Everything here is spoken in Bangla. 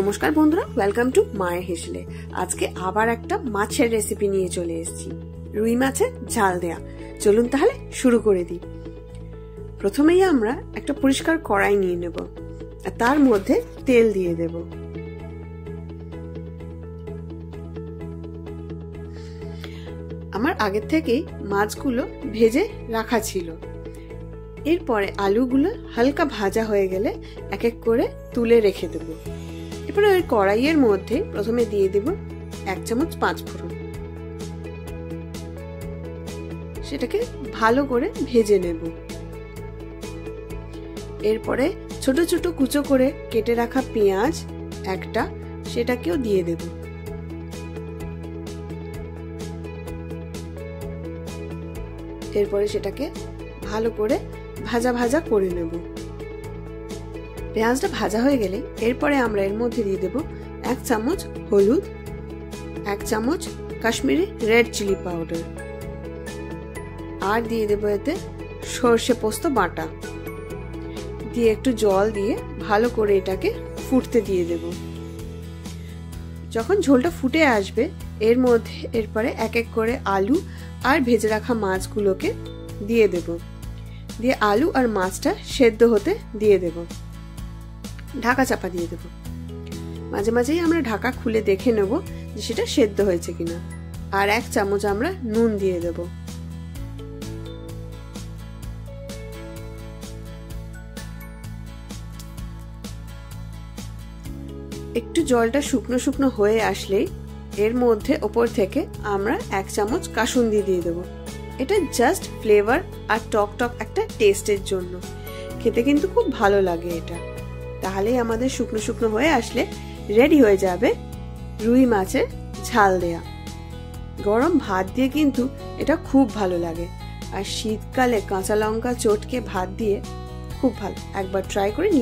নমস্কার বন্ধুরা, ওয়েলকাম টু মায়ের হেসেলে। আজকে আবার একটা মাছের রেসিপি নিয়ে চলে এসেছি, রুই মাছের ঝাল দেয়া। চলুন তাহলে শুরু করে দিই। প্রথমেই আমরা একটা পরিষ্কার কড়াই নিয়ে নেব আর তার মধ্যে তেল দিয়ে দেব। আমার আগের থেকেই মাছগুলো ভেজে রাখা ছিল। এরপরে আলুগুলো হালকা ভাজা হয়ে গেলে এক এক করে তুলে রেখে দেব। এরপরে ওই কড়াইয়ের মধ্যে প্রথমে দিয়ে দেব 1 চামচ 5 ফোড়ন। সেটাকে ভালো করে ভেজে নেব। এরপরে ছোট ছোট কুচো করে কেটে রাখা পেঁয়াজ একটা, সেটাকেও দিয়ে দেব। এরপরে সেটাকে ভালো করে ভাজা ভাজা করে নেব। পেঁয়াজটা ভাজা হয়ে গেলে এরপরে আমরা এর মধ্যে দিয়ে দেব 1 চামচ হলুদ, 1 চামচ কাশ্মীরি রেড চিলি পাউডার, আর দিয়ে দেব এতে সর্ষে পোস্ত বাটা দিয়ে একটু জল দিয়ে ভালো করে এটাকে ফুটতে দিয়ে দেব। যখন ঝোলটা ফুটে আসবে এর মধ্যে এরপরে এক এক করে আলু আর ভেজে রাখা মাছগুলোকে দিয়ে দেব। দিয়ে আলু আর মাছটা সেদ্ধ হতে দিয়ে দেব। ঢাকা চাপা দিয়ে দেব। মাঝে মাঝেই আমরা ঢাকা খুলে দেখে নেব যে সেটা সেদ্ধ হয়েছে কিনা। আর 1 চামচ আমরা নুন দিয়ে দেব। একটু জলটা শুকনো শুকনো হয়ে আসলেই এর মধ্যে ওপর থেকে আমরা 1 চামচ কাসুন্দি দিয়ে দেব। এটা জাস্ট ফ্লেভার আর টক টক একটা টেস্টের জন্য। খেতে কিন্তু খুব ভালো লাগে এটা। তাহলেই আমাদের শুকনো শুকনো হয়ে আসলে রেডি হয়ে যাবে রুই মাছের ঝাল দেয়া। গরম ভাত দিয়ে কিন্তু এটা খুব ভালো লাগে। আর শীতকালে কাঁচা লঙ্কা চটকে ভাত দিয়ে খুব ভালো। একবার ট্রাই করে